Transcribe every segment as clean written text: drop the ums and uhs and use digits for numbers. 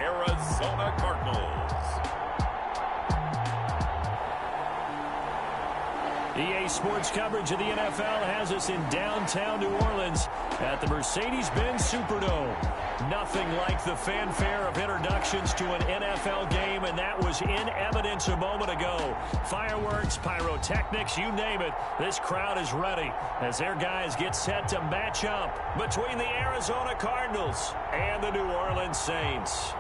Arizona Cardinals. EA Sports coverage of the NFL has us in downtown New Orleans at the Mercedes-Benz Superdome. Nothing like the fanfare of introductions to an NFL game, and that was in evidence a moment ago. Fireworks, pyrotechnics, you name it. This crowd is ready as their guys get set to match up between the Arizona Cardinals and the New Orleans Saints.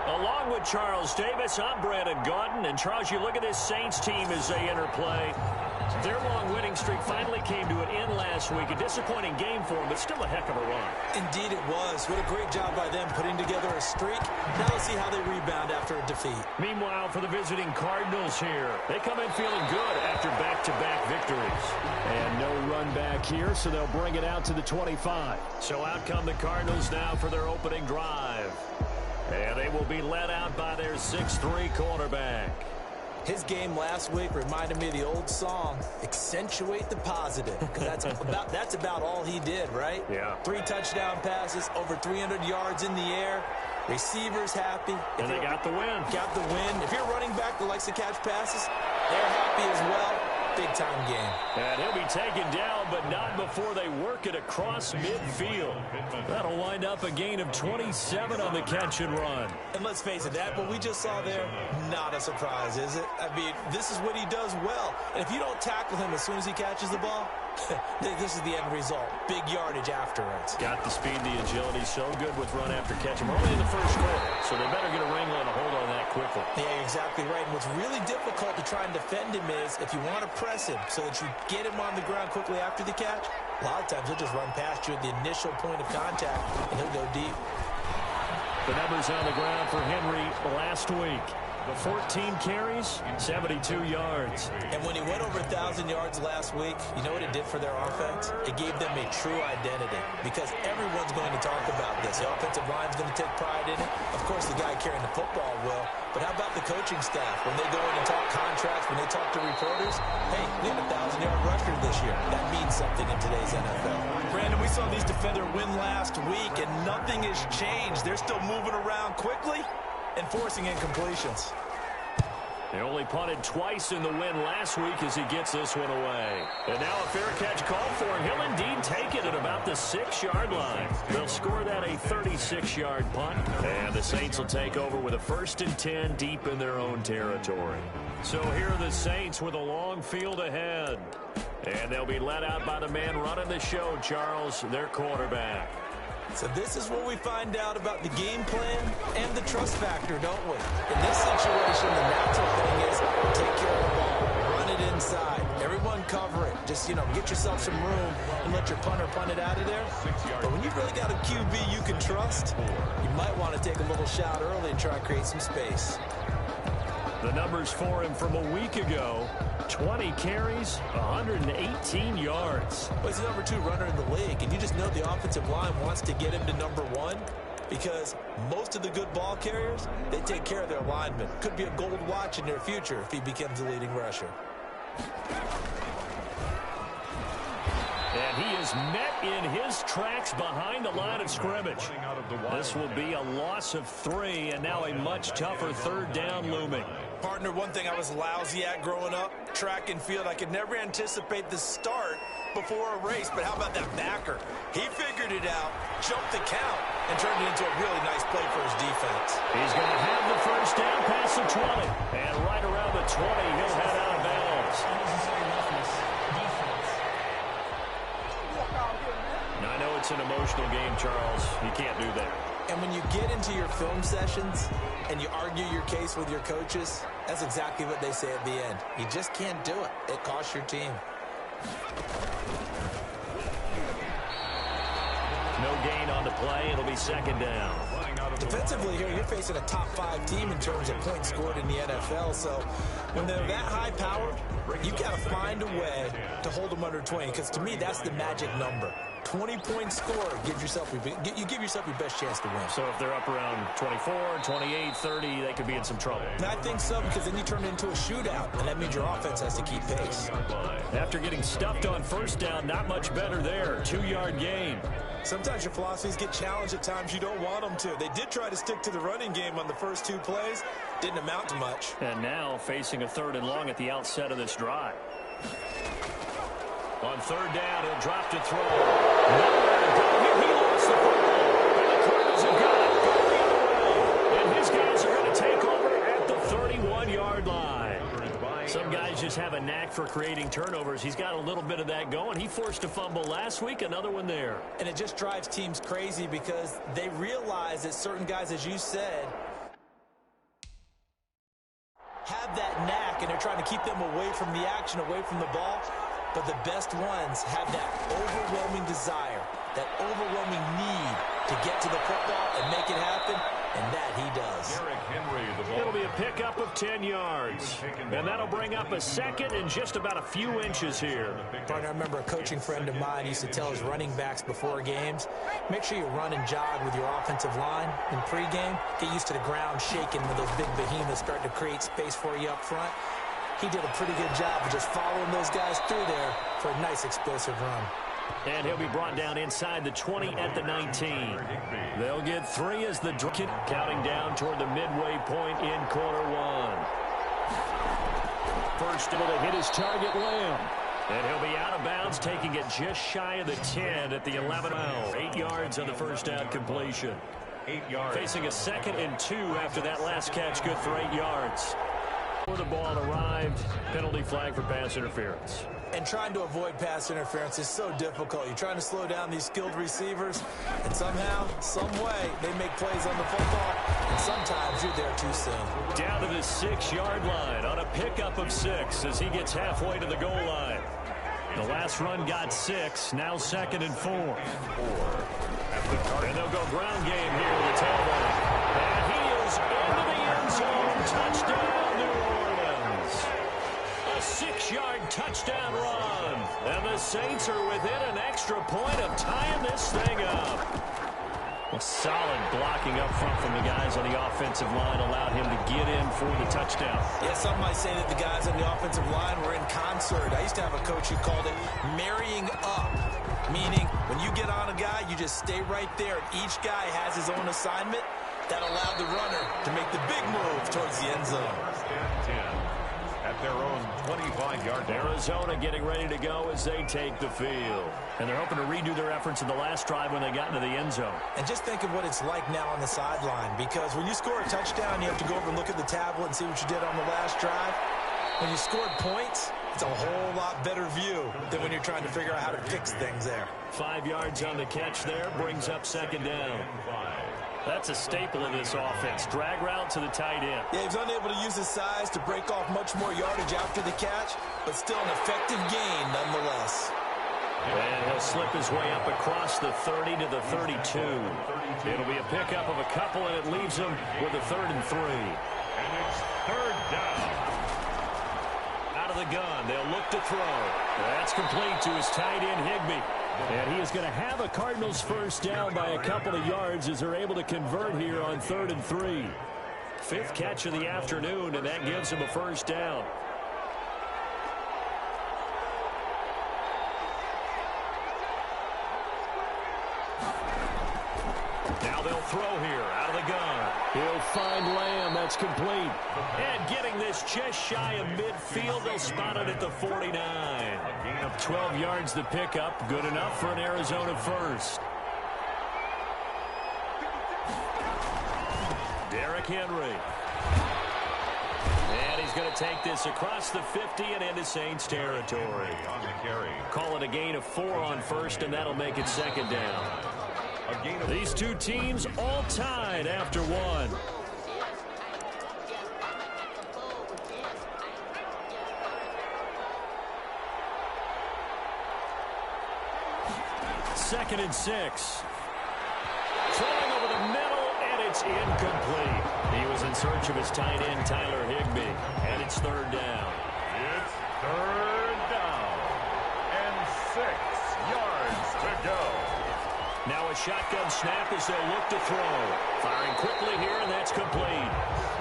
Along with Charles Davis, I'm Brandon Gaudin. And Charles, you look at this Saints team as they interplay. Their long winning streak finally came to an end last week. A disappointing game for them, but still a heck of a run. Indeed it was. What a great job by them putting together a streak. Now let's see how they rebound after a defeat. Meanwhile, for the visiting Cardinals here, they come in feeling good after back-to-back victories. And no run back here, so they'll bring it out to the 25. So out come the Cardinals now for their opening drive. And they will be led out by their 6'3" quarterback. His game last week reminded me of the old song, accentuate the positive. Because that's about all he did, right? Yeah. 3 touchdown passes, over 300 yards in the air. Receivers happy. And they got the win. Got the win. If you're running back that likes to catch passes, they're happy as well. Big-time game. And he'll be taken down, but not before they work it across midfield. That'll wind up a gain of 27 on the catch and run. And let's face it, that what we just saw there, not a surprise, is it? I mean, this is what he does well. And if you don't tackle him as soon as he catches the ball, this is the end result. Big yardage afterwards. Got the speed, the agility, so good with run after catch. We're only in the first quarter, so they better get a wrangle and a hold on that quickly. Yeah, you're exactly right. And what's really difficult to try and defend him is if you want to press him so that you get him on the ground quickly after the catch, a lot of times he'll just run past you at the initial point of contact, and he'll go deep. The numbers on the ground for Henry last week. 14 carries, 72 yards. And when he went over 1,000 yards last week, you know what it did for their offense? It gave them a true identity because everyone's going to talk about this. The offensive line's going to take pride in it. Of course, the guy carrying the football will. But how about the coaching staff? When they go in and talk contracts, when they talk to reporters, hey, we had a 1,000-yard rusher this year. That means something in today's NFL. Brandon, we saw these defenders win last week, and nothing has changed. They're still moving around quickly and forcing incompletions. They only punted twice in the win last week as he gets this one away. And now a fair catch called for, and he'll indeed take it at about the 6-yard line. They'll score that a 36-yard punt, and the Saints will take over with a 1st and 10 deep in their own territory. So here are the Saints with a long field ahead. And they'll be led out by the man running the show, Charles, their quarterback. So this is where we find out about the game plan and the trust factor, don't we? In this situation, the natural thing is take care of the ball, run it inside. Everyone cover it. Just, get yourself some room and let your punter punt it out of there. But when you've really got a QB you can trust, you might want to take a little shot early and try to create some space. The numbers for him from a week ago, 20 carries, 118 yards. Well, he's the number 2 runner in the league, and you just know the offensive line wants to get him to number 1 because most of the good ball carriers, they take care of their linemen. Could be a gold watch in their future if he becomes the leading rusher. And he is met in his tracks behind the line of scrimmage. This will be a loss of 3, and now a much tougher 3rd down looming. Partner, one thing I was lousy at growing up, track and field. I could never anticipate the start before a race, but how about that backer? He figured it out, jumped the count, and turned it into a really nice play for his defense. He's going to have the 1st down past the 20, and right around the 20, he'll head out of bounds. Now, I know it's an emotional game, Charles. You can't do that. And when you get into your film sessions and you argue your case with your coaches, that's exactly what they say at the end. You just can't do it. It costs your team. No gain on the play. It'll be 2nd down. Defensively here, you're facing a top 5 team in terms of points scored in the NFL. So when they're that high-powered, you've got to find a way to hold them under 20. Because to me, that's the magic number. 20-point score. You give yourself your best chance to win. So if they're up around 24, 28, 30, they could be in some trouble. And I think so, because then you turn it into a shootout, and that means your offense has to keep pace. After getting stuffed on first down, not much better there. 2-yard gain. Sometimes your philosophies get challenged at times you don't want them to. They did try to stick to the running game on the first 2 plays. Didn't amount to much. And now facing a 3rd and long at the outset of this drive. On 3rd down, he'll drop to throw. Nowhere to go here. He lost the football. And the Cardinals have got it going the other way. And his guys are going to take over at the 31-yard line. Some guys just have a knack for creating turnovers. He's got a little bit of that going. He forced a fumble last week, another one there. And it just drives teams crazy because they realize that certain guys, as you said, have that knack, and they're trying to keep them away from the action, away from the ball. But the best ones have that overwhelming desire, that overwhelming need to get to the football and make it happen, and that he does. It'll be a pickup of 10 yards. And that'll bring up a 2nd and just about a few inches here. Partner, I remember a coaching friend of mine used to tell his running backs before games, make sure you run and jog with your offensive line in pregame. Get used to the ground shaking when those big behemoths start to create space for you up front. He did a pretty good job of just following those guys through there for a nice explosive run. And he'll be brought down inside the 20 at the 19. They'll get 3 as the counting down toward the midway point in quarter 1. First able to hit his target, Lamb. And he'll be out of bounds, taking it just shy of the 10 at the 11. 8 yards on the first down completion. 8 yards. Facing a 2nd and 2 after that last catch, good for 8 yards. Before the ball arrived, penalty flag for pass interference. And trying to avoid pass interference is so difficult. You're trying to slow down these skilled receivers, and somehow, some way, they make plays on the football, and sometimes you're there too soon. Down to the 6-yard line on a pickup of 6 as he gets halfway to the goal line. The last run got 6, now 2nd and 4. And they'll go ground game here to the tailbone. And he is into the end zone. Touchdown, New Orleans. A 6-yard touchdown run. And the Saints are within an extra point of tying this thing up. A solid blocking up front from the guys on the offensive line allowed him to get in for the touchdown. Yeah, some might say that the guys on the offensive line were in concert. I used to have a coach who called it marrying up, meaning when you get on a guy, you just stay right there. Each guy has his own assignment that allowed the runner to make the big move towards the end zone. At their own 25-yard line. Arizona getting ready to go as they take the field. And they're hoping to redo their efforts in the last drive when they got into the end zone. And just think of what it's like now on the sideline, because when you score a touchdown, you have to go over and look at the tablet and see what you did on the last drive. When you scored points, it's a whole lot better view than when you're trying to figure out how to fix things there. 5 yards on the catch there, brings up 2nd down. That's a staple of this offense. Drag route to the tight end. Yeah, he's unable to use his size to break off much more yardage after the catch, but still an effective gain nonetheless. And he'll slip his way up across the 30 to the 32. It'll be a pickup of a couple, and it leaves him with a 3rd and 3. And it's 3rd down. Out of the gun, they'll look to throw. That's complete to his tight end, Higbee. And he is going to have a Cardinals first down by a couple of yards as they're able to convert here on 3rd and 3. 5th catch of the afternoon, and that gives him a first down. Now they'll throw here out of the gun. He'll find Lamb. That's complete. And getting this just shy of midfield, they'll spot it at the 49. A gain of 12 yards to pick up. Good enough for an Arizona first. Derrick Henry. And he's going to take this across the 50 and into Saints territory. On the carry. Call it a gain of 4 on first, and that'll make it 2nd down. These two teams all tied after 1. Second and 6. Throwing over the middle, and it's incomplete. He was in search of his tight end, Tyler Higbee, and it's 3rd down. It's 3rd down and 6 yards to go. Now a shotgun snap as they'll look to throw. Firing quickly here, and that's complete.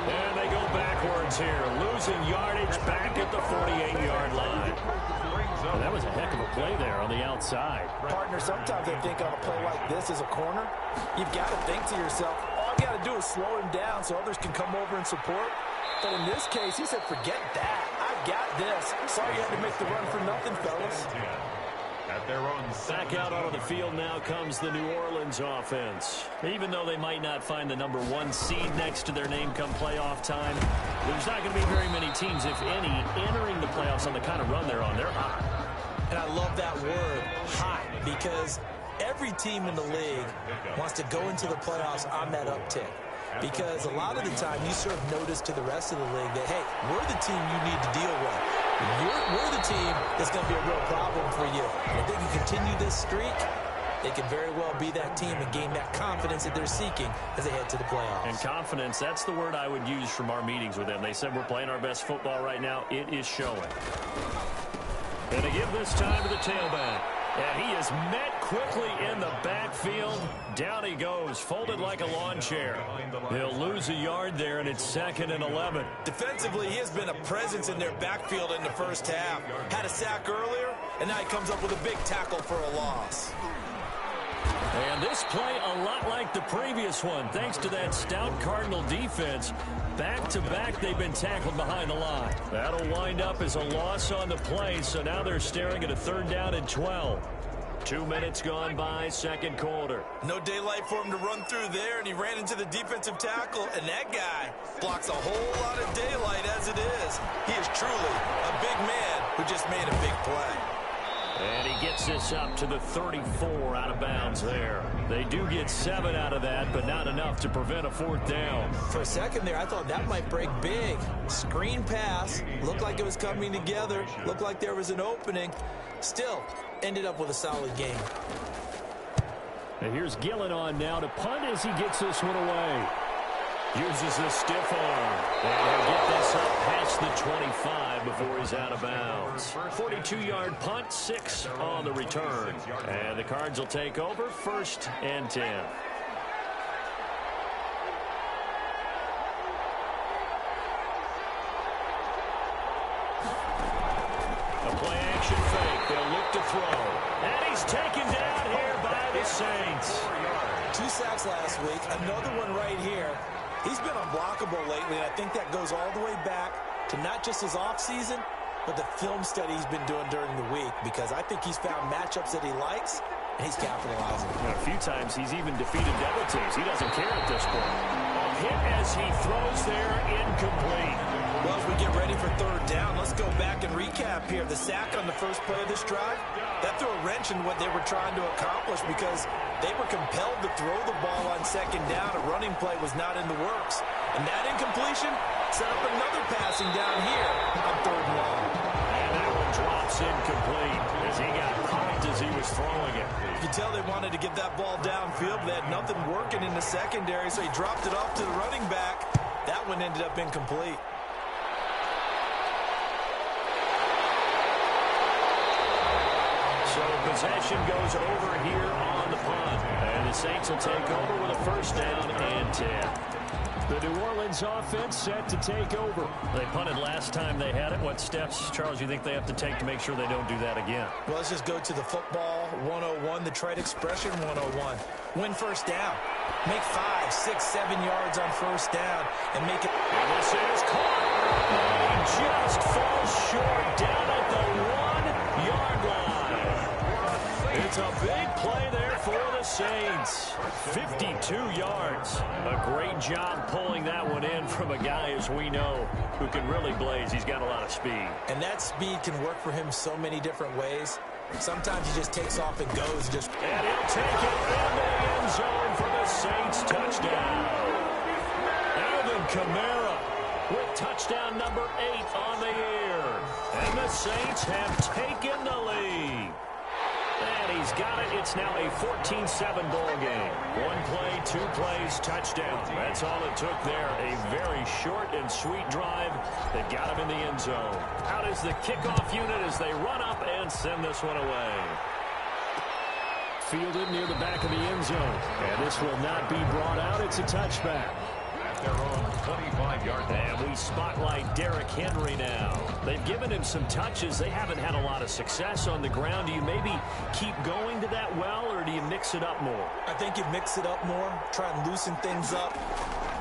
And they go backwards here, losing yardage back at the 48-yard line. And that was a heck of a play there on the outside. Partner, sometimes I think on a play like this as a corner, you've got to think to yourself, all you got to do is slow him down so others can come over and support. But in this case, he said, forget that. I've got this. Sorry you had to make the run for nothing, fellas. At their own back out onto the field now comes the New Orleans offense. Even though they might not find the #1 seed next to their name come playoff time, there's not going to be very many teams, if any, entering the playoffs on the kind of run they're on. They're hot. And I love that word, hot, because every team in the league wants to go into the playoffs on that uptick. Because a lot of the time you serve notice to the rest of the league that, hey, we're the team you need to deal with. We're the team that's going to be a real problem for you. And if they can continue this streak, they can very well be that team and gain that confidence that they're seeking as they head to the playoffs. And confidence, that's the word I would use from our meetings with them. They said we're playing our best football right now. It is showing. And to give this time to the tailback. And he is met quickly in the backfield. Down he goes, folded like a lawn chair. He'll lose a yard there, and it's 2nd and 11. Defensively, he has been a presence in their backfield in the first half. Had a sack earlier, and now he comes up with a big tackle for a loss. And this play a lot like the previous one, thanks to that stout Cardinal defense. Back-to-back, they've been tackled behind the line. That'll wind up as a loss on the play, so now they're staring at a 3rd down and 12. 2 minutes gone by, second quarter. No daylight for him to run through there, and he ran into the defensive tackle, and that guy blocks a whole lot of daylight as it is. He is truly a big man who just made a big play. And he gets this up to the 34 out of bounds there. They do get 7 out of that, but not enough to prevent a 4th down. For a second there, I thought that might break big. Screen pass. Looked like it was coming together. Looked like there was an opening. Still, ended up with a solid game. And here's Gillen on now to punt as he gets this one away. Uses the stiff arm. And he'll get this up past the 25 before he's out of bounds. 42-yard punt, 6 on the return. And the Cards will take over, 1st and 10. A play-action fake. They'll look to throw. And he's taken down here by the Saints. 2 sacks last week. Another one right here. He's been unblockable lately, and I think that goes all the way back to not just his offseason, but the film study he's been doing during the week, because I think he's found matchups that he likes, and he's capitalizing. A few times he's even defeated double teams. He doesn't care at this point. A hit as he throws there, incomplete. Well, as we get ready for 3rd down, let's go back and recap here. The sack on the first play of this drive, that threw a wrench in what they were trying to accomplish, because they were compelled to throw the ball on 2nd down. A running play was not in the works. And that incompletion set up another passing down here on 3rd and long. And that one drops incomplete as he got caught as he was throwing it. You can tell they wanted to get that ball downfield, but they had nothing working in the secondary, so he dropped it off to the running back. That one ended up incomplete. So possession goes over here on the punt. And the Saints will take over with a 1st down and 10. The New Orleans offense set to take over. They punted last time they had it. What steps, Charles, you think they have to take to make sure they don't do that again? Well, let's just go to the football 101, the trade expression 101. Win 1st down. Make 5, 6, 7 yards on 1st down and make it. And this is caught. He just falls short down at the 1-yard line. It's a big play there for the Saints. 52 yards. A great job pulling that one in from a guy, as we know, who can really blaze. He's got a lot of speed. And that speed can work for him so many different ways. Sometimes he just takes off and goes. And he'll take it in the end zone for the Saints touchdown. Alvin Kamara with touchdown number 8 on the year. And the Saints have taken the lead. And he's got it. It's now a 14-7 ball game. 1 play, 2 plays, touchdown. That's all it took there. A very short and sweet drive that got him in the end zone. Out is the kickoff unit as they run up and send this one away. fielded near the back of the end zone. And this will not be brought out. It's a touchback. At their own 25-yard line. And we spotlight Derrick Henry now. They've given him some touches. They haven't had a lot of success on the ground. Do you maybe keep going to that well, or do you mix it up more? I think you mix it up more, try and loosen things up.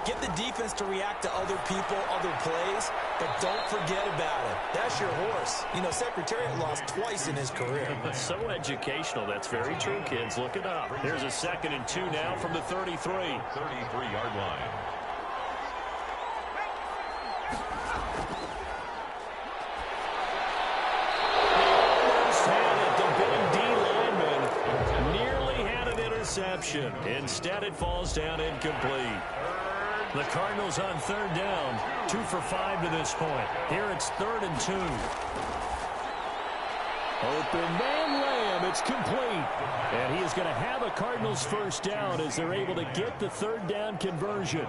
Get the defense to react to other people, other plays, but don't forget about it. That's your horse. You know, Secretariat lost twice in his career. So educational. That's very true, kids. Look it up. Here's a 2nd and 2 now from the 33. 33-yard line. Instead, it falls down incomplete. The Cardinals on 3rd down, 2 for 5 to this point. Here it's 3rd and 2. Open man Lamb, it's complete. And he is going to have a Cardinals first down as they're able to get the 3rd down conversion.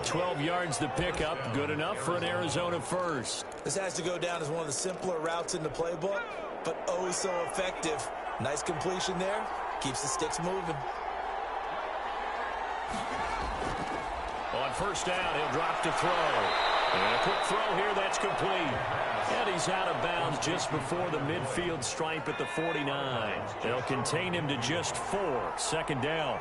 12 yards to pick up, good enough for an Arizona first. This has to go down as one of the simpler routes in the playbook, but oh so effective. Nice completion there, keeps the sticks moving. On 1st down, he'll drop to throw. And a quick throw here, that's complete. And he's out of bounds just before the midfield stripe at the 49. They'll contain him to just 4. 2nd down.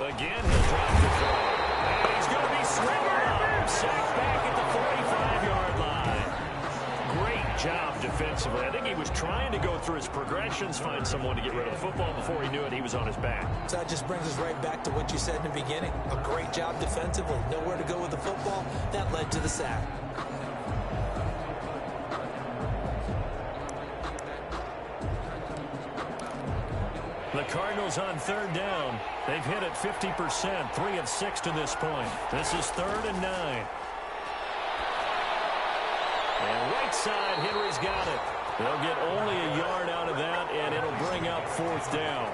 Again, he'll drop to throw. And he's going to be swinging up. Sacked back at the 45-yard line. Great job defensively. I think he was trying to go through his progressions, find someone to get rid of the football. Before he knew it, he was on his back. So that just brings us right back to what you said in the beginning. A great job defensively. Nowhere to go with the football. That led to the sack. The Cardinals on 3rd down. They've hit it 50%, 3 of 6 to this point. This is 3rd and 9. And right side, Henry's got it. They'll get only a yard out of that, and it'll bring up 4th down.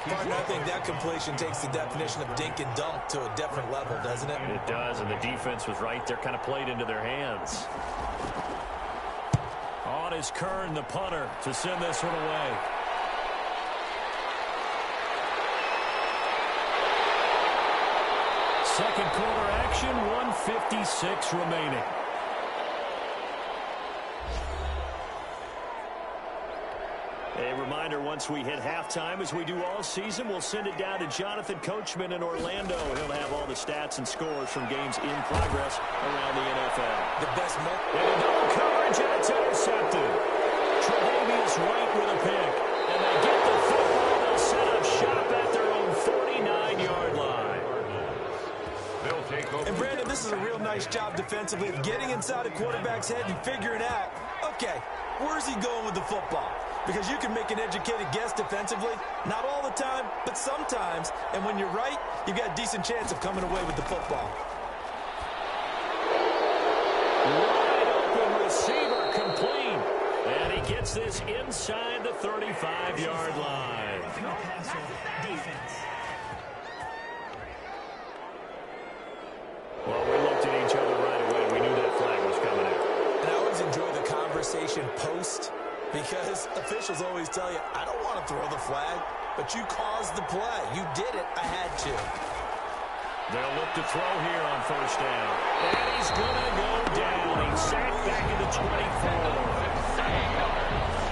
Partner, I think that completion takes the definition of dink and dunk to a different level, doesn't it? It does, and the defense was right there, kind of played into their hands. On is Kern, the punter, to send this one away. Second quarter action, 1:56 remaining. A reminder, once we hit halftime, as we do all season, we'll send it down to Jonathan Coachman in Orlando. He'll have all the stats and scores from games in progress around the NFL. The best and double coverage, and it's intercepted. Tre'Davious White with a pick. And they get the football. They'll set up shop at their own 49-yard line. They'll take over. And Brandon, this is a real nice job defensively of getting inside a quarterback's head and figuring out, okay, where's he going with the football? Because you can make an educated guess defensively. Not all the time, but sometimes. And when you're right, you've got a decent chance of coming away with the football. Wide open receiver complete. And he gets this inside the 35-yard line. Well, we looked at each other right away. We knew that flag was coming out. And I always enjoy the conversation post, because officials always tell you, I don't want to throw the flag, but you caused the play. You did it. I had to. They'll look to throw here on 1st down. And he's going to go down. He's sacked back at the 24.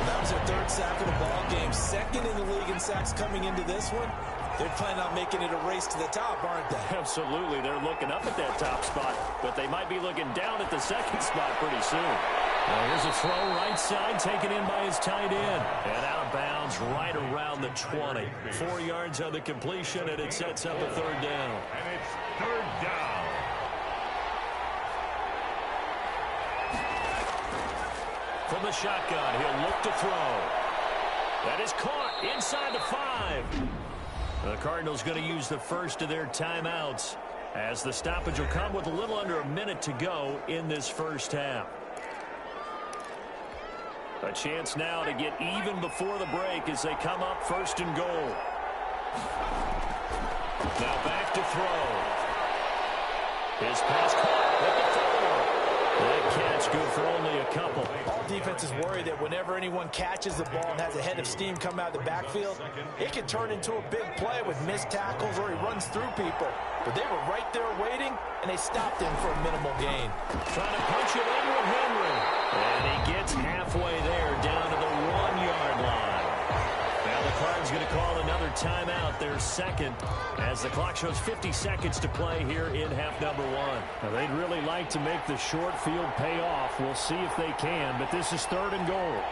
That was their 3rd sack of the ball game. 2nd in the league in sacks coming into this one. They're planning on making it a race to the top, aren't they? Absolutely. They're looking up at that top spot, but they might be looking down at the 2nd spot pretty soon. Well, here's a throw right side, taken in by his tight end. And out of bounds right around the 20. 4 yards on the completion, and it sets up a 3rd down. And it's 3rd down. From the shotgun, he'll look to throw. That is caught inside the 5. The Cardinals going to use the first of their timeouts, as the stoppage will come with a little under a minute to go in this first half. A chance now to get even before the break as they come up 1st and goal. Now back to throw. His pass caught at the 4. That catch good for only a couple. All defense defense is worried that whenever anyone catches the ball and has a head of steam come out of the backfield, it can turn into a big play with missed tackles or he runs through people. But they were right there waiting, and they stopped him for a minimal gain. Trying to punch it in with Henry. And he gets halfway there, down to the 1-yard line. Now the Cards going to call another timeout, their second, as the clock shows 50 seconds to play here in half number 1. Now they'd really like to make the short field pay off. We'll see if they can, but this is 3rd and goal.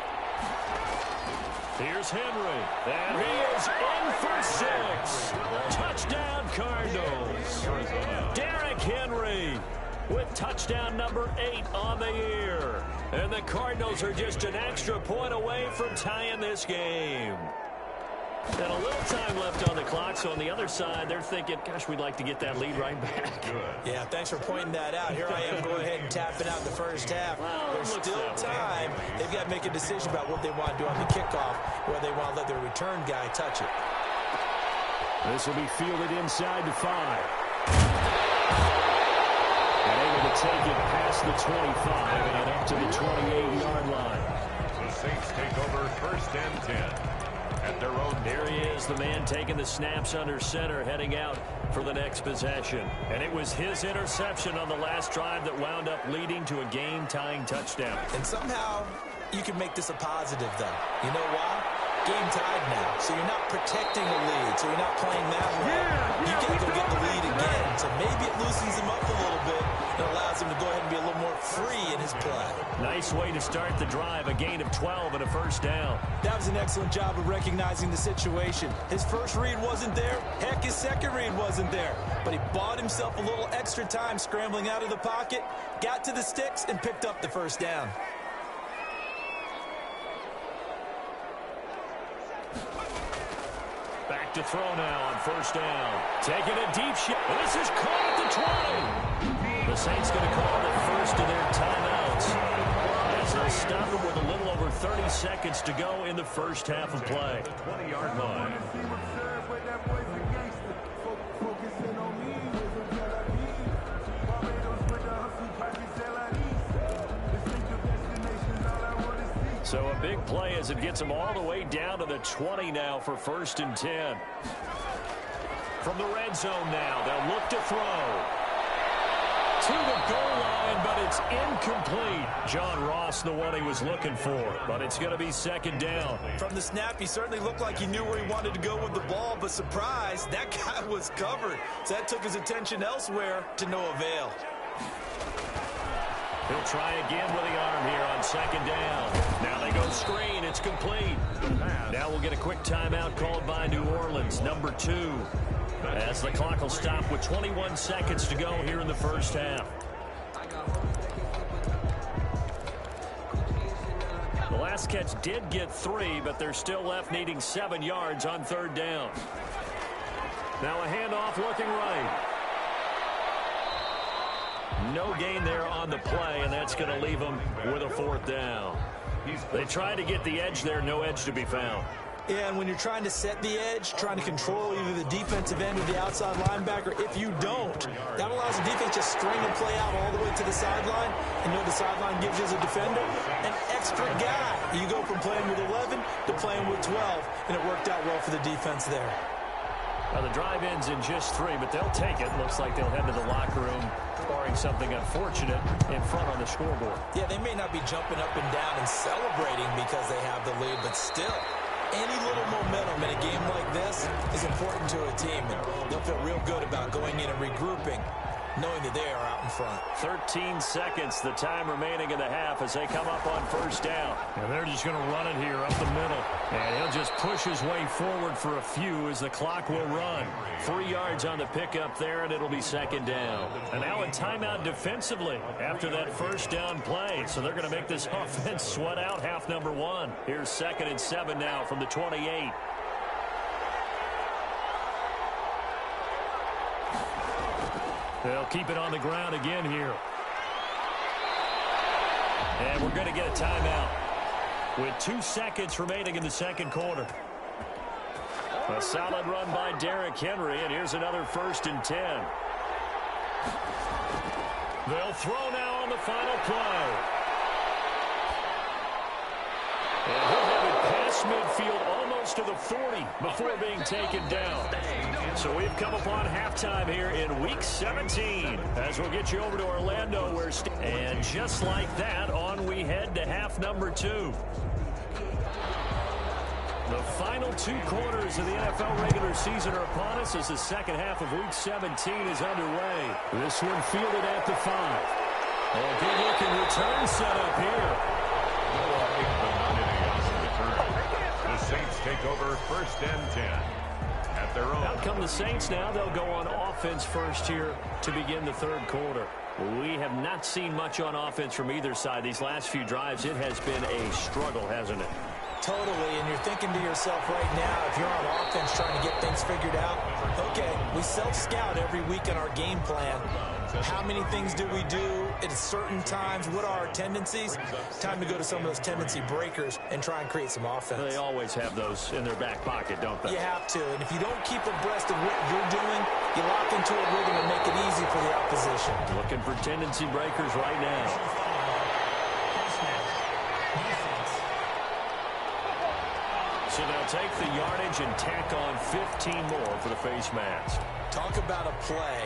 Here's Henry, and he is in for 6. Touchdown, Cardinals. Derrick Henry with touchdown number 8 on the year. And the Cardinals are just an extra point away from tying this game. And a little time left on the clock, so on the other side, they're thinking, gosh, we'd like to get that lead right back. Good. Yeah, thanks for pointing that out. Here I am going ahead and tapping out the first half. There's still time. They've got to make a decision about what they want to do on the kickoff, whether they want to let their return guy touch it. This will be fielded inside the 5. And able to take it past the 25 and up to the 28-yard line. The Saints take over 1st and 10. At their own. Here he is, the man taking the snaps under center, heading out for the next possession. And it was his interception on the last drive that wound up leading to a game-tying touchdown. And somehow you can make this a positive, though. You know why? Game tied now, so you're not protecting the lead, so you're not playing that well. You can't go get the lead again, so maybe it loosens him up a little bit and allows him to go ahead and be a little more free in his play. Nice way to start the drive, a gain of 12 and a first down. That was an excellent job of recognizing the situation. His first read wasn't there. Heck, his second read wasn't there. But he bought himself a little extra time scrambling out of the pocket, got to the sticks, and picked up the first down. Back to throw now on first down. Taking a deep shot. This is caught at the 20. The Saints going to call the first of their timeouts, as they stop it with a little over 30 seconds to go in the first half of play. 20-yard line. So a big play as it gets them all the way down to the 20 now for 1st and 10. From the red zone now, they'll look to throw. To the goal line, but it's incomplete. John Ross, the one he was looking for, but it's going to be 2nd down. From the snap, he certainly looked like he knew where he wanted to go with the ball, but surprise, that guy was covered. So that took his attention elsewhere to no avail. He'll try again with the arm here on 2nd down. Now they go screen. It's complete. Now we'll get a quick timeout called by New Orleans, number 2. As the clock will stop with 21 seconds to go here in the first half. The last catch did get 3, but they're still left needing 7 yards on 3rd down. Now a handoff looking right. No gain there on the play, and that's going to leave them with a 4th down. They tried to get the edge there, no edge to be found. Yeah, and when you're trying to set the edge, trying to control either the defensive end or the outside linebacker, if you don't, that allows the defense to string and play out all the way to the sideline. And you know the sideline gives you as a defender an extra guy. You go from playing with 11 to playing with 12, and it worked out well for the defense there. Well, the drive ends in just 3, but they'll take it. Looks like they'll head to the locker room, barring something unfortunate in front on the scoreboard. Yeah, they may not be jumping up and down and celebrating because they have the lead, but still, any little momentum in a game like this is important to a team, and they'll feel real good about going in and regrouping, knowing that they are out in front. 13 seconds, the time remaining in the half as they come up on 1st down. And they're just going to run it here up the middle. And he'll just push his way forward for a few as the clock will run. 3 yards on the pickup there, and it'll be 2nd down. And now a timeout defensively after that 1st down play. So they're going to make this offense sweat out half number 1. Here's 2nd and 7 now from the 28. They'll keep it on the ground again here. And we're going to get a timeout with 2 seconds remaining in the 2nd quarter. A solid run by Derrick Henry, and here's another 1st and 10. They'll throw now on the final play. midfield almost to the 40 before being taken down. So we've come upon halftime here in Week 17 as we'll get you over to Orlando. And just like that, on we head to half number 2. The final 2 quarters of the NFL regular season are upon us as the second half of Week 17 is underway. This one fielded at the 5. A good-looking return set up here. The Saints take over first and 10 at their own. Out come the Saints now. They'll go on offense first here to begin the third quarter. We have not seen much on offense from either side. These last few drives, it has been a struggle, hasn't it? Totally, and you're thinking to yourself right now, if you're on offense trying to get things figured out, okay, we self-scout every week in our game plan. How many things do we do at certain times? What are our tendencies? Time to go to some of those tendency breakers and try and create some offense. They always have those in their back pocket, don't they? You have to, and if you don't keep abreast of what you're doing, you lock into a rhythm and make it easy for the opposition. Looking for tendency breakers right now. So they'll take the yardage and tack on 15 more for the face mask. Talk about a play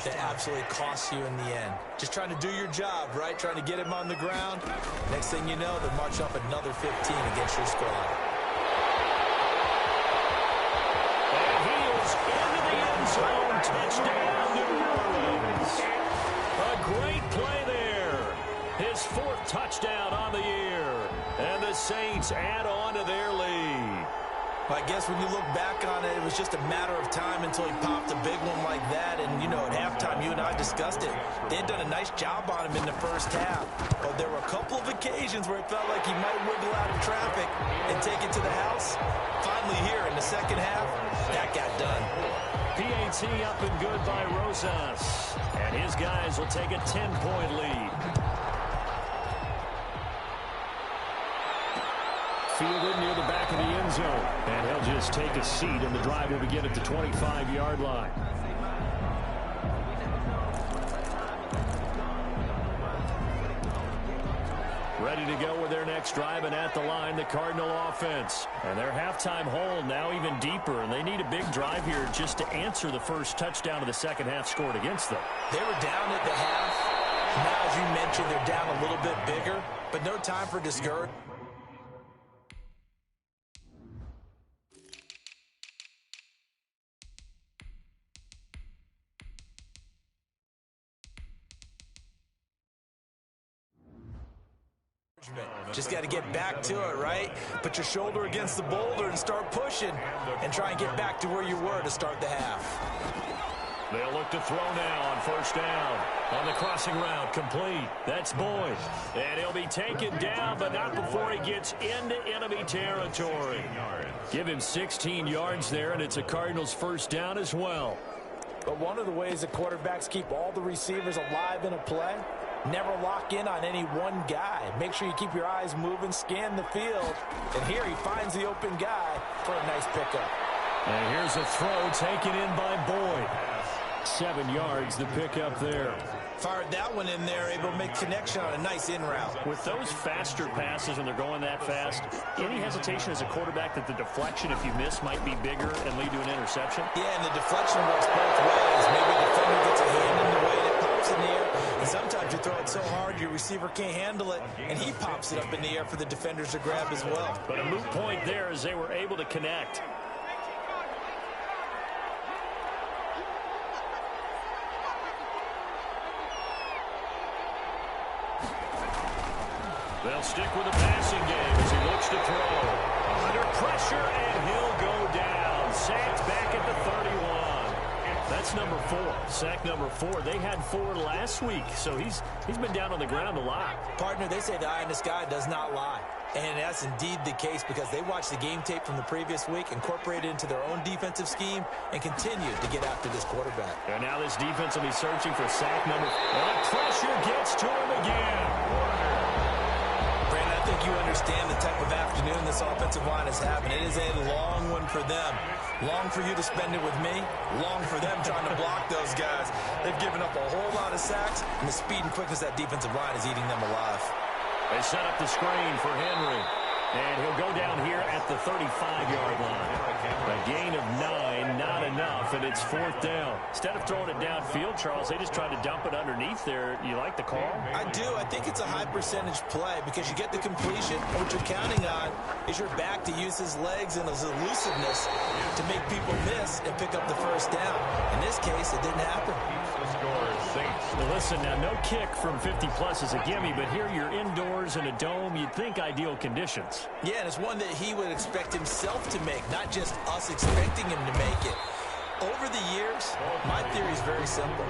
that absolutely costs you in the end. Just trying to do your job, right? Trying to get him on the ground. Next thing you know, they'll march up another 15 against your squad. And he is into the end zone. Touchdown, New Orleans. A great play there. His 4th touchdown on the year. And the Saints add on to their lead. I guess when you look back on it, it was just a matter of time until he popped a big one like that. And, you know, at halftime, you and I discussed it. They had done a nice job on him in the first half. But there were a couple of occasions where it felt like he might wiggle out of traffic and take it to the house. Finally here in the second half, that got done. PAT up and good by Rosas. And his guys will take a 10-point lead. Fielded near the back of the end zone. And he'll just take a seat, and the drive will begin at the 25-yard line. Ready to go with their next drive, and at the line, the Cardinal offense. And their halftime hole now even deeper, and they need a big drive here just to answer the first touchdown of the second half scored against them. They were down at the half. Now, as you mentioned, they're down a little bit bigger, but no time for discouragement. Just got to get back to it, right? Put your shoulder against the boulder and start pushing and try and get back to where you were to start the half. They'll look to throw now on first down. On the crossing route, complete. That's Boyd. And he'll be taken down, but not before he gets into enemy territory. Give him 16 yards there, and it's a Cardinals first down as well. But one of the ways that quarterbacks keep all the receivers alive in a play, never lock in on any one guy. Make sure you keep your eyes moving, scan the field. And here he finds the open guy for a nice pickup. And here's a throw taken in by Boyd. 7 yards, the pickup there. Fired that one in there, able to make connection on a nice in route. With those faster passes when they're going that fast, any hesitation as a quarterback that the deflection, if you miss, might be bigger and lead to an interception? Yeah, and the deflection works both ways. Maybe the defender gets a hand in the way and it pops in the air. And sometimes you throw it so hard your receiver can't handle it, and he pops it up in the air for the defenders to grab as well. But a moot point there as they were able to connect. They'll stick with the passing game as he looks to throw. Under pressure, and he'll go down. Sacked back at the 31. That's number 4. Sack number 4. They had 4 last week, so he's been down on the ground a lot. Partner, they say the eye in the sky does not lie. And that's indeed the case because they watched the game tape from the previous week, incorporated it into their own defensive scheme, and continued to get after this quarterback. And now this defense will be searching for sack number 4. And pressure gets to him again. I think you understand the type of afternoon this offensive line is having. It is a long one for them. Long for you to spend it with me. Long for them trying to block those guys. They've given up a whole lot of sacks, and the speed and quickness of that defensive line is eating them alive. They set up the screen for Henry. And he'll go down here at the 35-yard line. A gain of 9, not enough, and it's 4th down. Instead of throwing it downfield, Charles, they just tried to dump it underneath there. You like the call? I do. I think it's a high-percentage play because you get the completion. And what you're counting on is your back to use his legs and his elusiveness to make people miss and pick up the first down. In this case, it didn't happen. Well, listen, now, no kick from 50-plus is a gimme, but here you're indoors in a dome. You'd think ideal conditions. Yeah, and it's one that he would expect himself to make, not just us expecting him to make it. Over the years, my theory is very simple.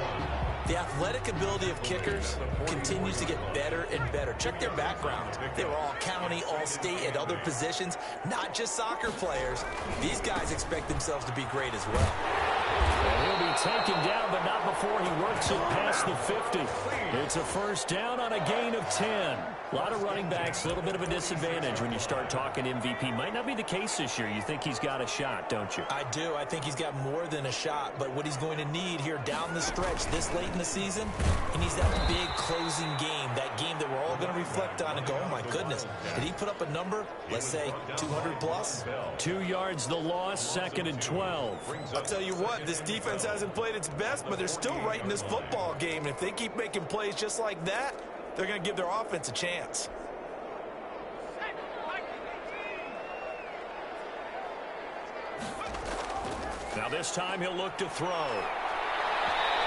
The athletic ability of kickers continues to get better and better. Check their backgrounds. They were all county, all state, at other positions, not just soccer players. These guys expect themselves to be great as well. And he'll be taken down, but not before he works it past the 50. It's a first down on a gain of 10. A lot of running backs, a little bit of a disadvantage when you start talking MVP. Might not be the case this year. You think he's got a shot, don't you? I do. I think he's got more than a shot, but what he's going to need here down the stretch this late in the season, he needs that big closing game, that game that we're all going to reflect on and go, oh my goodness, did he put up a number, let's say 200 plus? 2 yards the loss, 2nd and 12. I'll tell you what, this defense hasn't played its best, but they're still right in this football game. And if they keep making plays just like that, they're going to give their offense a chance. Now this time he'll look to throw.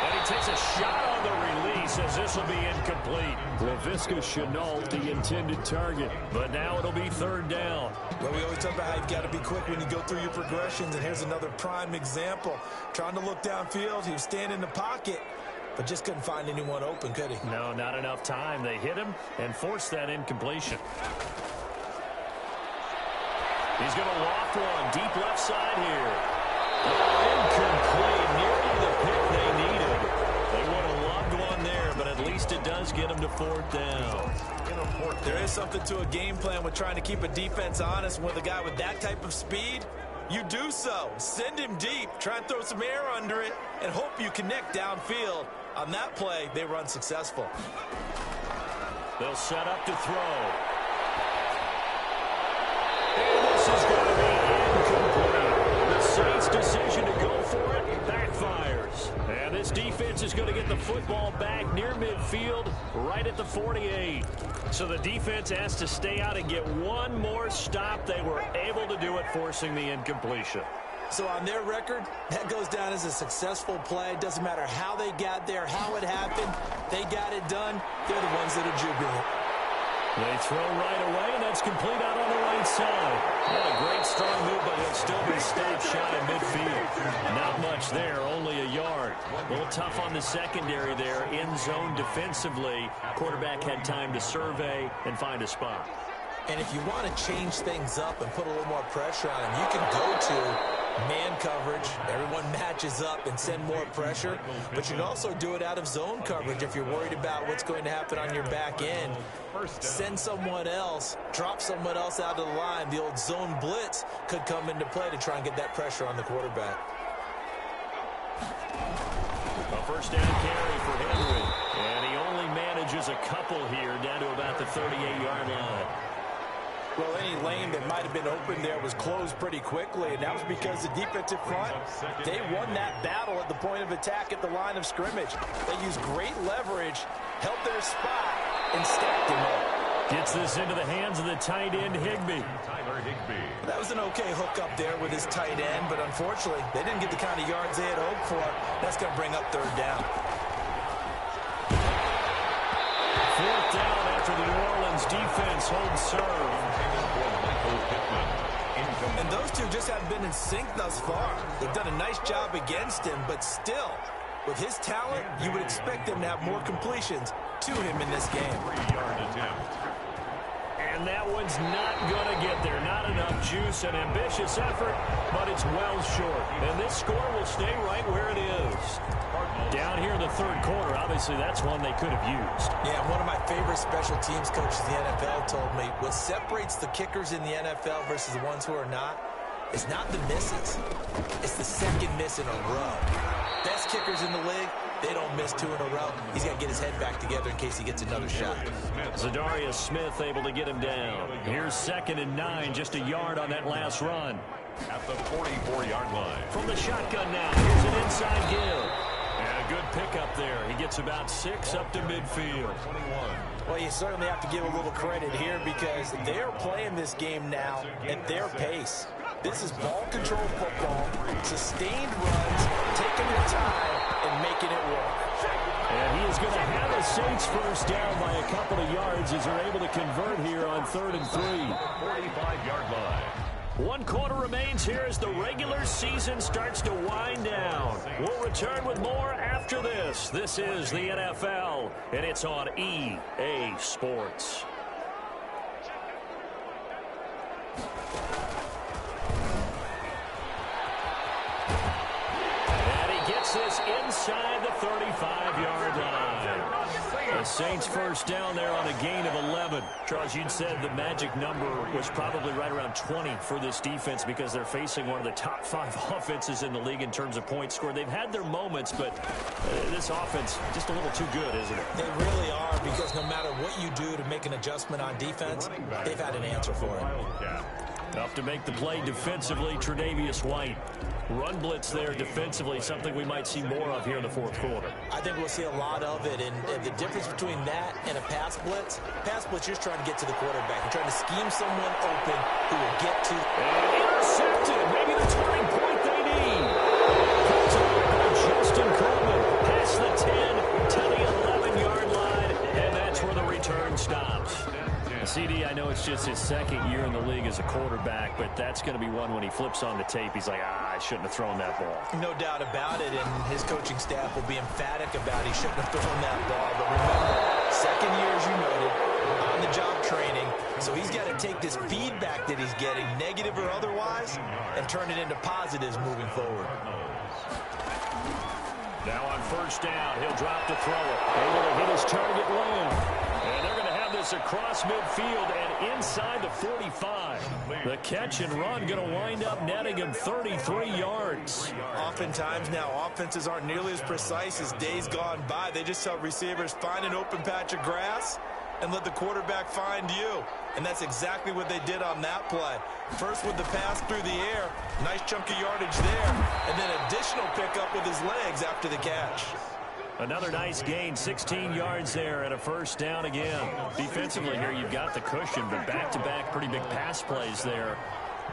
And he takes a shot on the release as this will be incomplete. Laviska Chenault, the intended target. But now it'll be 3rd down. Well, we always talk about how you've got to be quick when you go through your progressions, and here's another prime example. Trying to look downfield, he was standing in the pocket, but just couldn't find anyone open, could he? No, not enough time. They hit him and forced that incompletion. He's going to loft one deep left side here. Incomplete, nearly the pick they needed. They would have loved one there, but at least it does get them to 4th down. There is something to a game plan with trying to keep a defense honest. With a guy with that type of speed, you do so. Send him deep, try and throw some air under it, and hope you connect downfield. On that play, they were unsuccessful. They'll set up to throw. And this is going to be incomplete. The Saints' decision to go for it backfires. And this defense is going to get the football back near midfield, right at the 48. So the defense has to stay out and get one more stop. They were able to do it, forcing the incompletion. So on their record, that goes down as a successful play. Doesn't matter how they got there, how it happened. They got it done. They're the ones that are jubilant. They throw right away, and that's complete out on the right side. Not a great strong move, but he'll still be stopped shy of midfield. Not much there, only a yard. A little tough on the secondary there, in zone defensively. Quarterback had time to survey and find a spot. And if you want to change things up and put a little more pressure on him, you can go to man coverage. Everyone matches up and send more pressure. But you can also do it out of zone coverage if you're worried about what's going to happen on your back end. Send someone else, drop someone else out of the line. The old zone blitz could come into play to try and get that pressure on the quarterback. A first down carry for Henry. And he only manages a couple here down to about the 38-yard line. Well, any lane that might have been open there was closed pretty quickly, and that was because the defensive front, they won that battle at the point of attack at the line of scrimmage. They used great leverage, held their spot, and stacked him up. Gets this into the hands of the tight end, Higbee. That was an okay hook up there with his tight end, but unfortunately, they didn't get the kind of yards they had hoped for. That's going to bring up 3rd down. 4th down after the New Orleans defense holds serve. And those two just haven't been in sync thus far. They've done a nice job against him, but still, with his talent, you would expect them to have more completions to him in this game. 3-yard attempt. And that one's not going to get there. Not enough juice, an ambitious effort, but it's well short. And this score will stay right where it is. Down here in the 3rd quarter, obviously that's one they could have used. Yeah, one of my favorite special teams coaches in the NFL told me what separates the kickers in the NFL versus the ones who are not is not the misses. It's the second miss in a row. Best kickers in the league, they don't miss 2 in a row. He's got to get his head back together in case he gets another shot. Zadarius Smith able to get him down. Here's 2nd and 9, just a yard on that last run. At the 44-yard line. From the shotgun now, here's an inside give. And a good pickup there. He gets about 6 up to midfield. Well, you certainly have to give a little credit here because they're playing this game now at their pace. This is ball control football, sustained runs, taking their time, and making it work. And he is going to have a Saints first down by a couple of yards as they're able to convert here on 3rd and 3. 45-yard line. 1 quarter remains here as the regular season starts to wind down. We'll return with more after this. This is the NFL, and it's on EA Sports. And he gets this inside the 35-yard line. The Saints first down there on a gain of 11. Charles, you'd said the magic number was probably right around 20 for this defense because they're facing one of the top 5 offenses in the league in terms of points scored. They've had their moments, but this offense just a little too good, isn't it? They really are because no matter what you do to make an adjustment on defense, they've had an answer for it. Up to make the play defensively, Tre'Davious White. Run blitz there defensively, something we might see more of here in the 4th quarter. I think we'll see a lot of it, and the difference between that and a pass blitz, you're just trying to get to the quarterback. You're trying to scheme someone open who will get to... And intercepted, maybe the turning point they need. Picked up by Justin Coleman, past the 10 to the 11-yard line, and that's where the return stops. CD, I know it's just his 2nd year in the league as a quarterback, but that's going to be one when he flips on the tape, he's like, I shouldn't have thrown that ball. No doubt about it, and his coaching staff will be emphatic about he shouldn't have thrown that ball. But remember, 2nd year, as you noted, on-the-job training, so he's got to take this feedback that he's getting, negative or otherwise, and turn it into positives moving forward. Now on first down, he'll drop to throw it. Able to hit his target man. And they're going to have this across midfield and inside the 45. The catch and run going to wind up netting him 33 yards. Oftentimes now, offenses aren't nearly as precise as days gone by. They just tell receivers, find an open patch of grass and let the quarterback find you. And that's exactly what they did on that play. First with the pass through the air, nice chunk of yardage there, and then additional pickup with his legs after the catch. Another nice gain, 16 yards there and a first down again. Defensively here, you've got the cushion, but back-to-back pretty big pass plays there.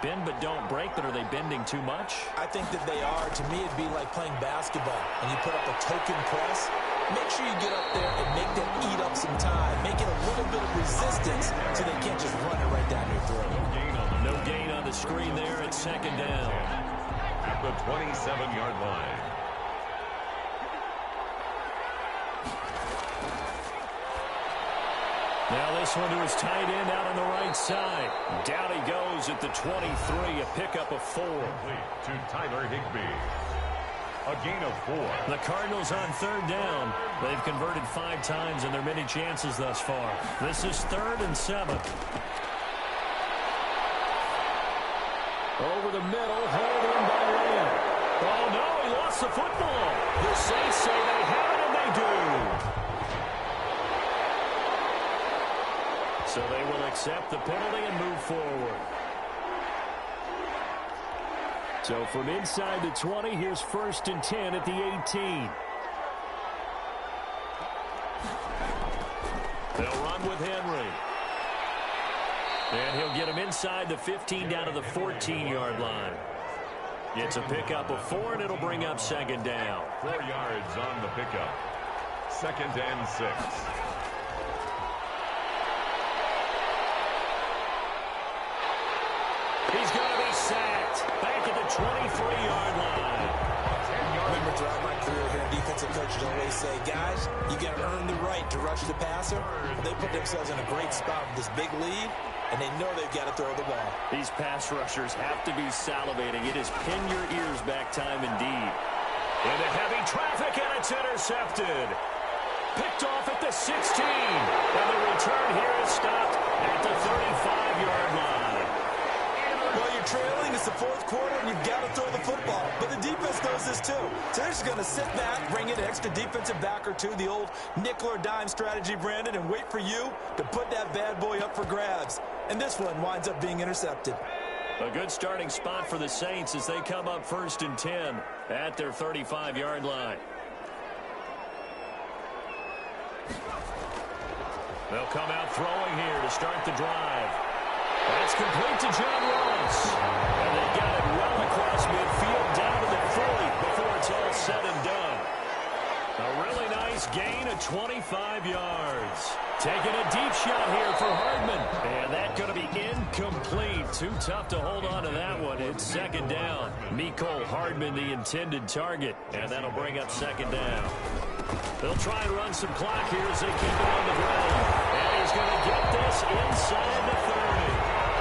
Bend but don't break, but are they bending too much? I think that they are. To me, it'd be like playing basketball, and you put up a token press. Make sure you get up there and make them eat up some time. Make it a little bit of resistance so they can't just run it right down your throat. No gain on the screen there at 2nd down. At the 27-yard line. Now this one to his tight end out on the right side. Down he goes at the 23, a pickup of 4. To Tyler Higbee. A gain of 4. The Cardinals on 3rd down. They've converted 5 times in their many chances thus far. This is 3rd and 7. Over the middle, hauled in by Lamb. Oh no, he lost the football. The Saints say they have it, and they do. So they will accept the penalty and move forward. So from inside the 20, here's 1st and 10 at the 18. They'll run with Henry. And he'll get him inside the 15 down to the 14-yard line. It's a pickup of 4, and it'll bring up 2nd down. 4 yards on the pickup. 2nd and 6. He's going to be sacked. Back at the 23-yard line. Remember, throughout my career here, defensive coaches always say, guys, you got to earn the right to rush the passer. They put themselves in a great spot with this big lead, and they know they've got to throw the ball. These pass rushers have to be salivating. It is pin your ears back time indeed. Into heavy traffic, and it's intercepted. Picked off at the 16. And the return here is stopped at the 35-yard line. Well, you're trailing. It's the fourth quarter, and you've got to throw the football. But the defense knows this too. So they're just going to sit back, bring in an extra defensive back or two, the old nickel or dime strategy, Brandon, and wait for you to put that bad boy up for grabs. And this one winds up being intercepted. A good starting spot for the Saints as they come up 1st and 10 at their 35-yard line. They'll come out throwing here to start the drive. That's complete to John Ross. And they got it well across midfield down to the 40 before it's all said and done. A really nice gain of 25 yards. Taking a deep shot here for Hardman. And that's going to be incomplete. Too tough to hold on to that one. It's 2nd down. Mecole Hardman, the intended target. And that'll bring up 2nd down. They'll try and run some clock here as they keep it on the ground. And he's going to get this inside the 30.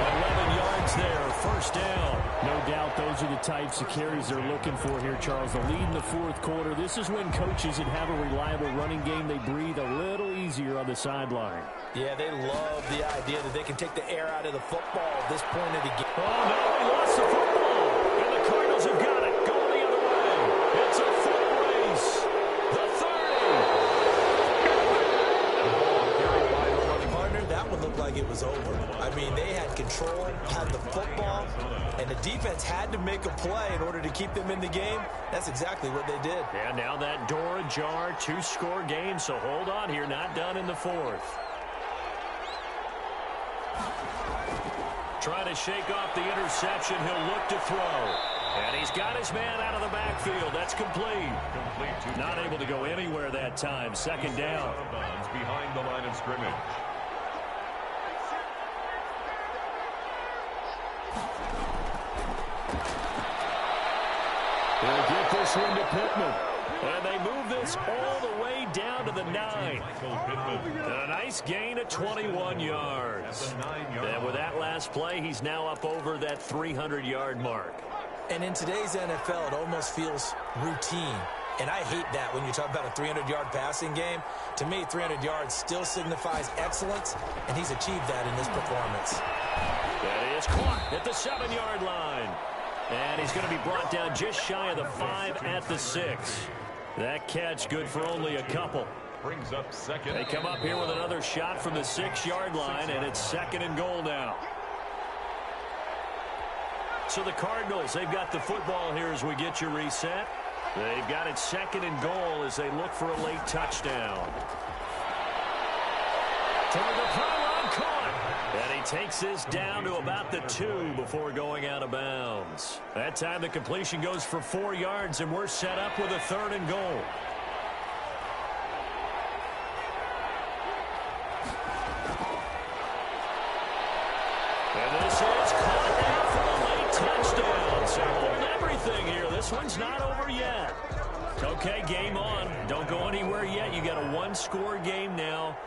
11 yards there, 1st down. No doubt those are the types of carries they're looking for here, Charles. The lead in the 4th quarter. This is when coaches that have a reliable running game, they breathe a little easier on the sideline. Yeah, they love the idea that they can take the air out of the football at this point of the game. Oh, no, he lost the football. And the Cardinals have got it. Going the other way. It's a full race. The 30. Partner, that one looked like it was over. I mean, they had control, had the football, and the defense had to make a play in order to keep them in the game. That's exactly what they did. And now that door ajar, 2-score game, so hold on here, not done in the 4th. Trying to shake off the interception, he'll look to throw. And he's got his man out of the backfield. That's complete. Not able to go anywhere that time. 2nd down. Behind the line of scrimmage. They'll get this one to Pittman. And they move this all the way down to the 9. A nice gain of 21 yards. And with that last play, he's now up over that 300-yard mark. And in today's NFL, it almost feels routine. And I hate that when you talk about a 300-yard passing game. To me, 300 yards still signifies excellence, and he's achieved that in this performance. That is caught at the 7-yard line. And he's going to be brought down just shy of the 5 at the 6. That catch good for only a couple. Brings up 2nd. They come up here with another shot from the 6-yard line, and it's 2nd and goal now. So the Cardinals, they've got the football here as we get you reset. They've got it 2nd and goal as they look for a late touchdown. Toward the pylon, caught. And he takes this down to about the 2 before going out of bounds. That time the completion goes for 4 yards, and we're set up with a 3rd and goal. And this is caught now for a late touchdown. So hold everything here. This one's not over yet. Okay, game on. Don't go anywhere yet. You got a 1-score game now.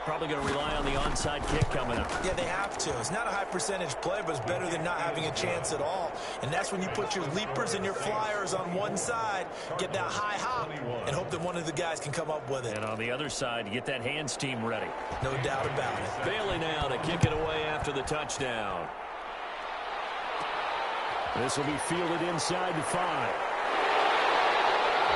Probably going to rely on the onside kick coming up. Yeah, they have to. It's not a high percentage play, but it's better than not having a chance at all. And that's when you put your leapers and your flyers on one side, get that high hop, and hope that one of the guys can come up with it. And on the other side, get that hands team ready. No doubt about it. Bailey now to kick it away after the touchdown. This will be fielded inside the 5.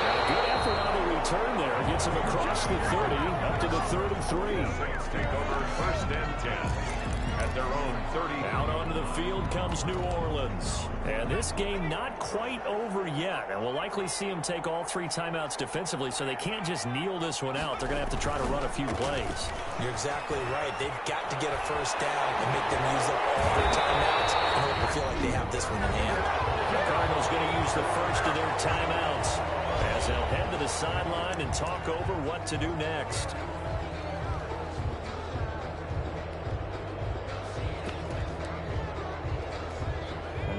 And a good effort on the return there. Gets him across the 30, up to the 33. Saints take over 1st and 10 at their own 30. Out onto the field comes New Orleans. And this game not quite over yet. And we'll likely see them take all 3 timeouts defensively, so they can't just kneel this one out. They're going to have to try to run a few plays. You're exactly right. They've got to get a 1st down and make them use up all their timeouts in order to feel like they have this one in hand. The Cardinals going to use the first of their timeouts as they'll head to the sideline and talk over what to do next.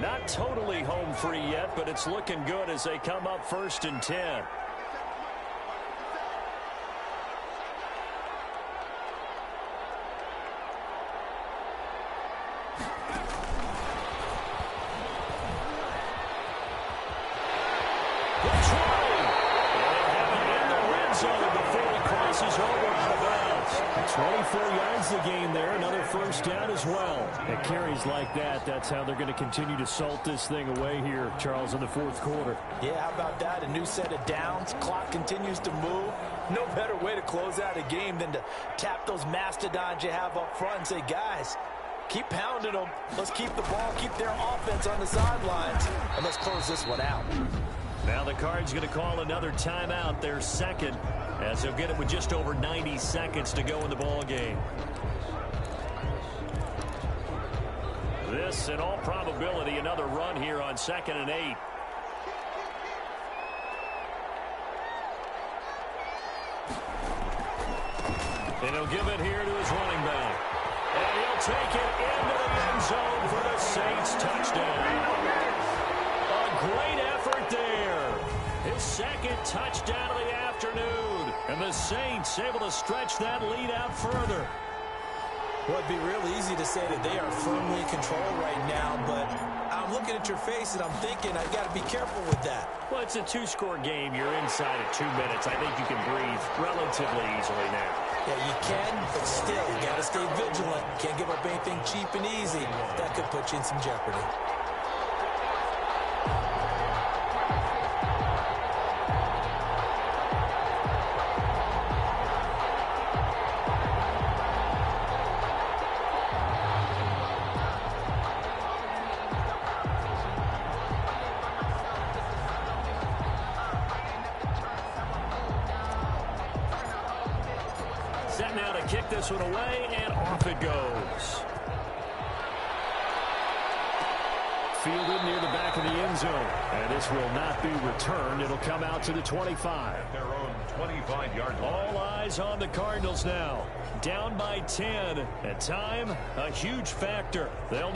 Not totally home free yet, but it's looking good as they come up 1st and 10. 24 yards the gain there. Another first down as well. At carries like that, that's how they're going to continue to salt this thing away here, Charles, in the fourth quarter. Yeah, how about that? A new set of downs. Clock continues to move. No better way to close out a game than to tap those mastodons you have up front and say, guys, keep pounding them. Let's keep the ball, keep their offense on the sidelines, and let's close this one out. Now the Cards going to call another timeout, their second, as they'll get it with just over 90 seconds to go in the ball game. This, in all probability, another run here on 2nd and 8. And he'll give it here to his running back. And he'll take it into the end zone for the Saints touchdown. A great effort there. His second touchdown of the afternoon. And the Saints able to stretch that lead out further. Well, it'd be real easy to say that they are firmly in control right now, but I'm looking at your face and I'm thinking I've got to be careful with that. Well, it's a two-score game. You're inside at 2 minutes. I think you can breathe relatively easily now. Yeah, you can, but still, you got to stay vigilant. Can't give up anything cheap and easy. That could put you in some jeopardy. Set now to kick this one away, and off it goes. Fielded near the back of the end zone. And this will not be returned. It'll come out to the 25. At their own 25-yard line. All eyes on the Cardinals now. Down by 10. At time, a huge factor. They'll...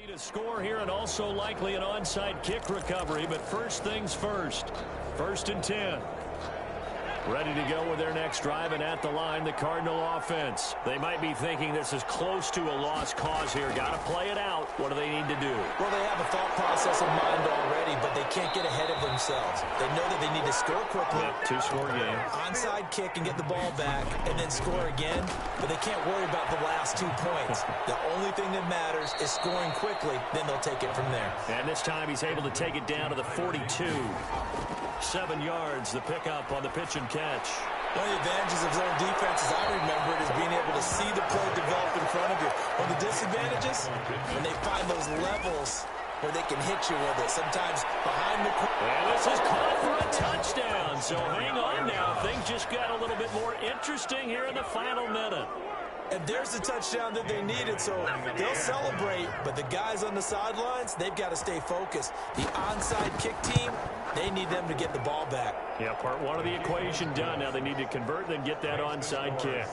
to score here, and also likely an onside kick recovery, but first things first. 1st and 10. Ready to go with their next drive, and at the line, the Cardinal offense. They might be thinking this is close to a lost cause here. Got to play it out. What do they need to do? Well, they have a thought process in mind already, but they can't get ahead of themselves. They know that they need to score quickly. Yep, two-score game. Onside kick and get the ball back, and then score again. But they can't worry about the last 2 points. The only thing that matters is scoring quickly. Then they'll take it from there. And this time he's able to take it down to the 42. 7 yards, the pickup on the pitch and catch. One of the advantages of zone defense, as I remember it, is being able to see the play develop in front of you. One of the disadvantages, when they find those levels where they can hit you with it, sometimes behind the... And this is caught for a touchdown. So hang on now. Things just got a little bit more interesting here in the final minute. And there's the touchdown that they needed, so they'll celebrate. But the guys on the sidelines, they've got to stay focused. The onside kick team, they need them to get the ball back. Yeah, part one of the equation done. Now they need to convert and get that onside kick.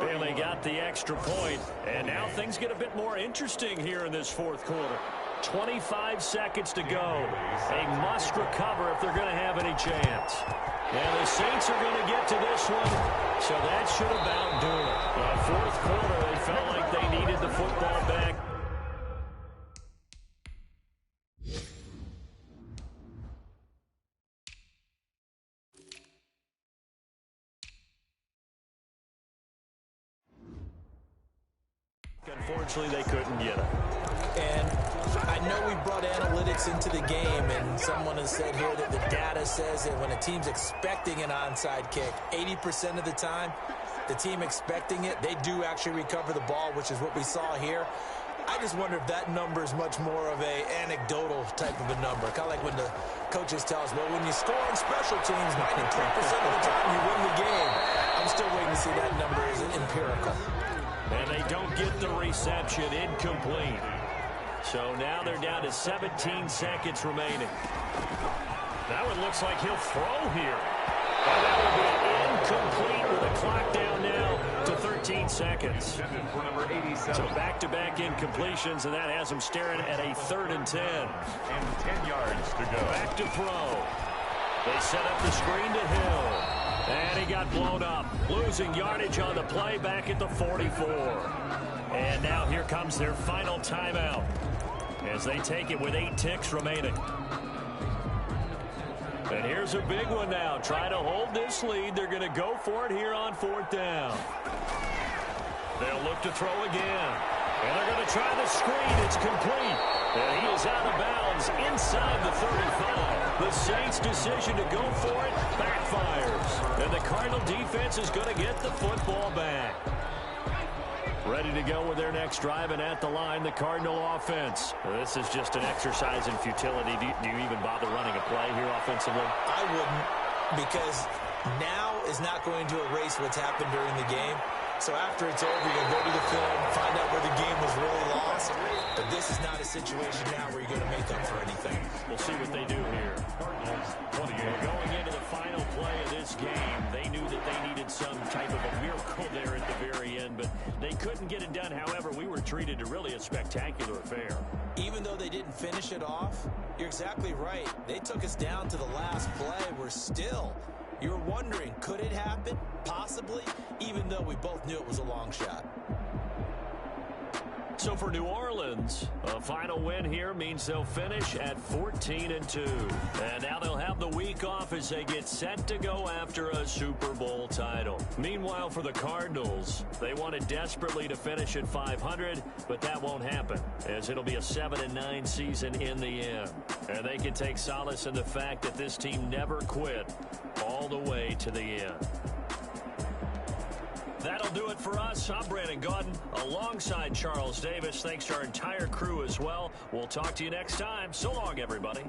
And they got the extra point. And now things get a bit more interesting here in this fourth quarter. 25 seconds to go. A must recover if they're going to have any chance. And the Saints are going to get to this one, so that should about do it. The fourth quarter, they felt like they needed the football back. Unfortunately, they couldn't get it. And I know we brought analytics into the game, and someone has said here that the data says that when a team's expecting an onside kick, 80% of the time, the team expecting it, they do actually recover the ball, which is what we saw here. I just wonder if that number is much more of a anecdotal type of a number. Kind of like when the coaches tell us, well, when you score on special teams, 93% of the time you win the game. I'm still waiting to see that number is empirical. And they don't get the reception, incomplete. So now they're down to 17 seconds remaining. That one looks like he'll throw here. And that will be incomplete with the clock down now to 13 seconds. So back-to-back incompletions, and that has them staring at a 3rd and 10. And 10 yards to go. Back to throw. They set up the screen to Hill. And he got blown up, losing yardage on the play back at the 44. And now here comes their final timeout as they take it with 8 ticks remaining. And here's a big one now. Try to hold this lead. They're going to go for it here on 4th down. They'll look to throw again. And they're going to try the screen. It's complete. And he is out of bounds inside the 35. The Saints' decision to go for it backfires. And the Cardinal defense is going to get the football back. Ready to go with their next drive, and at the line, the Cardinal offense. This is just an exercise in futility. Do you even bother running a play here offensively? I wouldn't, because now is not going to erase what's happened during the game. So after it's over, you'll go to the film, find out where the game was really lost. But this is not a situation now where you're going to make up for anything. We'll see what they do here. Going into the final play of this game, they knew that they needed some type of a miracle there at the very end, but they couldn't get it done. However, we were treated to really a spectacular affair. Even though they didn't finish it off, you're exactly right. They took us down to the last play. We're still... You're wondering, could it happen? Possibly, even though we both knew it was a long shot. So for New Orleans, a final win here means they'll finish at 14-2. And now they'll have the week off as they get set to go after a Super Bowl title. Meanwhile, for the Cardinals, they wanted desperately to finish at 500, but that won't happen, as it'll be a 7-9 season in the end. And they can take solace in the fact that this team never quit all the way to the end. That'll do it for us. I'm Brandon Gaudin alongside Charles Davis. Thanks to our entire crew as well. We'll talk to you next time. So long, everybody.